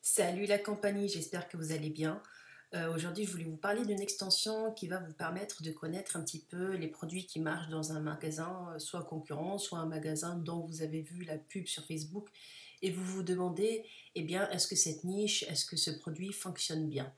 Salut la compagnie, j'espère que vous allez bien. Aujourd'hui, je voulais vous parler d'une extension qui va vous permettre de connaître un petit peu les produits qui marchent dans un magasin, soit concurrent, soit un magasin dont vous avez vu la pub sur Facebook et vous vous demandez, eh bien, est-ce que cette niche, est-ce que ce produit fonctionne bien?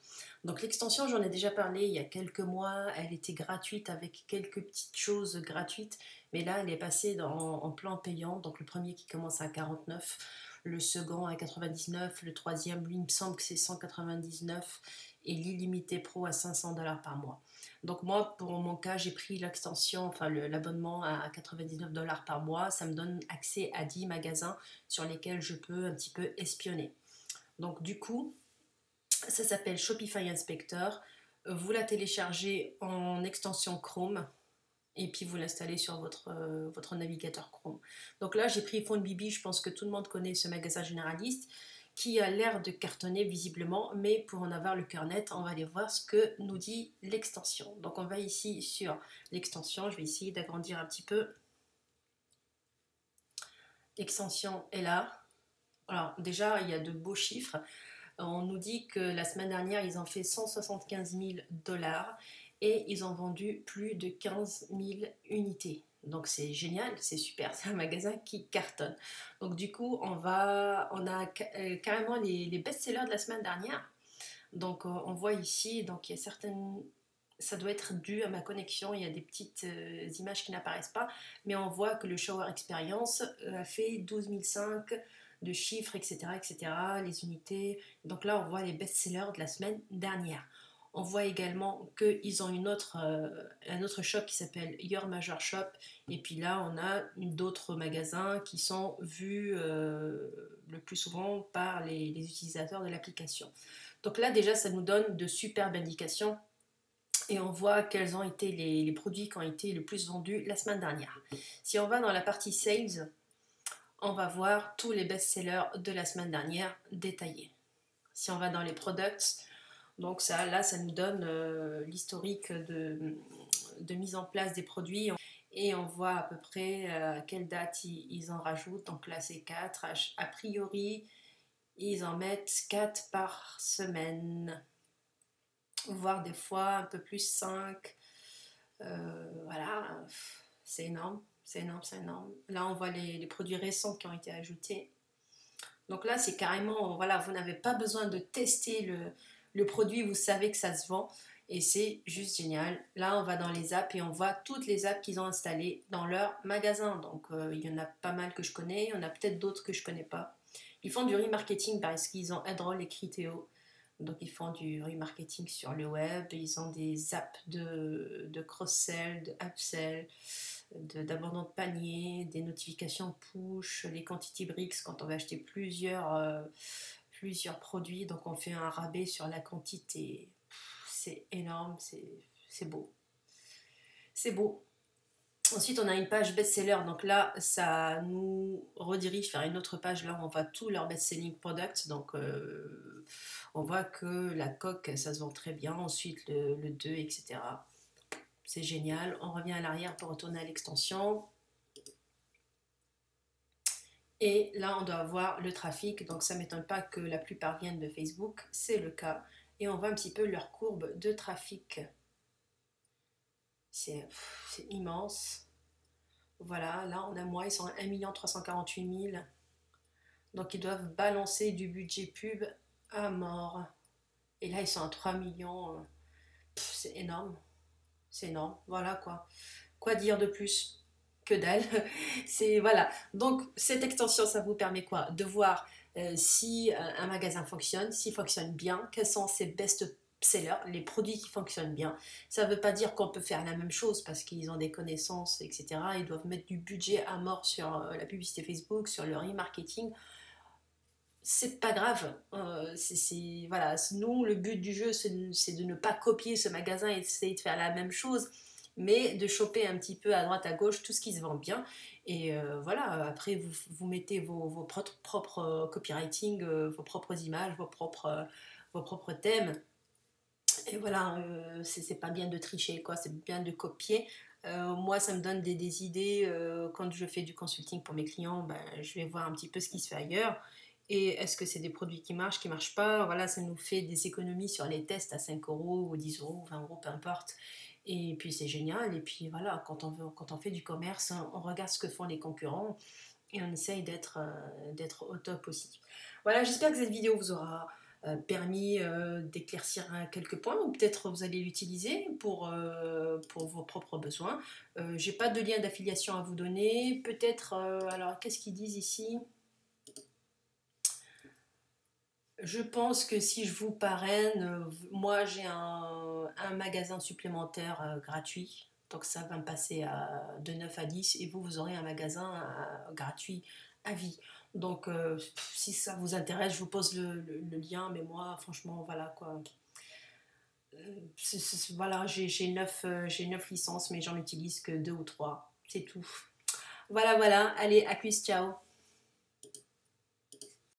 Donc l'extension, j'en ai déjà parlé il y a quelques mois, elle était gratuite avec quelques petites choses gratuites, mais là, elle est passée en plan payant, donc le premier qui commence à 49, le second à 99, le troisième, lui, il me semble que c'est 199 et l'illimité pro à 500 $ par mois. Donc moi, pour mon cas, j'ai pris l'extension, enfin l'abonnement à 99 $ par mois. Ça me donne accès à 10 magasins sur lesquels je peux un petit peu espionner. Donc du coup, ça s'appelle Shopify Inspector. Vous la téléchargez en extension Chrome et puis vous l'installez sur votre navigateur Chrome. Donc là, j'ai pris PhoneBibi, je pense que tout le monde connaît ce magasin généraliste qui a l'air de cartonner visiblement, mais pour en avoir le cœur net, on va aller voir ce que nous dit l'extension. Donc on va ici sur l'extension, je vais essayer d'agrandir un petit peu. L'extension est là. Alors déjà, il y a de beaux chiffres. On nous dit que la semaine dernière, ils ont fait 175 000 $ et ils ont vendu plus de 15 000 unités. Donc c'est génial, c'est super, c'est un magasin qui cartonne. Donc du coup, on a carrément les best-sellers de la semaine dernière. Donc on voit ici, donc il y a certaines, ça doit être dû à ma connexion, il y a des petites images qui n'apparaissent pas, mais on voit que le Shower Experience a fait 12 500 de chiffres, etc., etc., les unités. Donc là, on voit les best-sellers de la semaine dernière. On voit également qu'ils ont un autre shop qui s'appelle Your Major Shop. Et puis là, on a d'autres magasins qui sont vus le plus souvent par les utilisateurs de l'application. Donc là, déjà, ça nous donne de superbes indications et on voit quels ont été les produits qui ont été le plus vendus la semaine dernière. Si on va dans la partie sales, on va voir tous les best-sellers de la semaine dernière détaillés. Si on va dans les products, donc ça, là, ça nous donne l'historique de mise en place des produits et on voit à peu près à quelle date ils en rajoutent. Donc là, c'est 4. A priori, ils en mettent 4 par semaine, voire des fois un peu plus 5. Voilà, c'est énorme, c'est énorme, c'est énorme. Là, on voit les produits récents qui ont été ajoutés. Donc là, c'est carrément, voilà, vous n'avez pas besoin de tester le produit, vous savez que ça se vend et c'est juste génial. Là, on va dans les apps et on voit toutes les apps qu'ils ont installées dans leur magasin. Donc, il y en a pas mal que je connais, il y en a peut-être d'autres que je connais pas. Ils font du remarketing parce qu'ils ont Adroll et Criteo. Donc, ils font du remarketing sur le web. Ils ont des apps de cross-sell, de upsell, d'abandon de panier, des notifications push, les quantity bricks quand on va acheter plusieurs produits. Donc, on fait un rabais sur la quantité. C'est énorme, c'est beau. C'est beau. Ensuite, on a une page best-seller. Donc là, ça nous redirige vers une autre page. Là, on voit tous leurs best-selling products. Donc, on voit que la coque, ça se vend très bien. Ensuite, le 2, etc. C'est génial. On revient à l'arrière pour retourner à l'extension. Et là, on doit voir le trafic. Donc, ça ne m'étonne pas que la plupart viennent de Facebook. C'est le cas. Et on voit un petit peu leur courbe de trafic. C'est immense. Voilà, là, en un mois, ils sont à 1 348 000. Donc, ils doivent balancer du budget pub à mort. Et là, ils sont à 3 millions. C'est énorme. C'est énorme. Voilà quoi. Quoi dire de plus que dalle? C'est voilà. Donc, cette extension, ça vous permet quoi? De voir si un magasin fonctionne, s'il fonctionne bien, quels sont ses best sellers, les produits qui fonctionnent bien. Ça ne veut pas dire qu'on peut faire la même chose parce qu'ils ont des connaissances, etc. Ils doivent mettre du budget à mort sur la publicité Facebook, sur le remarketing. C'est pas grave. Voilà. Nous, le but du jeu, c'est de ne pas copier ce magasin et essayer de faire la même chose, mais de choper un petit peu à droite à gauche tout ce qui se vend bien. Et voilà, après, vous mettez vos propres copywriting, vos propres images, vos propres thèmes. Et voilà, c'est pas bien de tricher, quoi, c'est bien de copier. Moi, ça me donne des idées quand je fais du consulting pour mes clients. Ben, je vais voir un petit peu ce qui se fait ailleurs et est-ce que c'est des produits qui marchent pas? Voilà, ça nous fait des économies sur les tests à 5 euros ou 10 euros, 20 euros, peu importe. Et puis c'est génial. Et puis voilà, quand on fait du commerce, hein, on regarde ce que font les concurrents et on essaye d'être au top aussi. Voilà, j'espère que cette vidéo vous aura permis d'éclaircir quelques points, ou peut-être vous allez l'utiliser pour vos propres besoins. J'ai pas de lien d'affiliation à vous donner. Peut-être, alors qu'est-ce qu'ils disent ici? Je pense que si je vous parraine, moi j'ai un magasin supplémentaire gratuit. Donc ça va me passer de 9 à 10 et vous aurez un magasin gratuit à vie. Donc si ça vous intéresse, je vous pose le lien. Mais moi, franchement, voilà quoi. Voilà, j'ai 9 licences, mais j'en utilise que 2 ou 3. C'est tout. Voilà, voilà. Allez, à plus, ciao.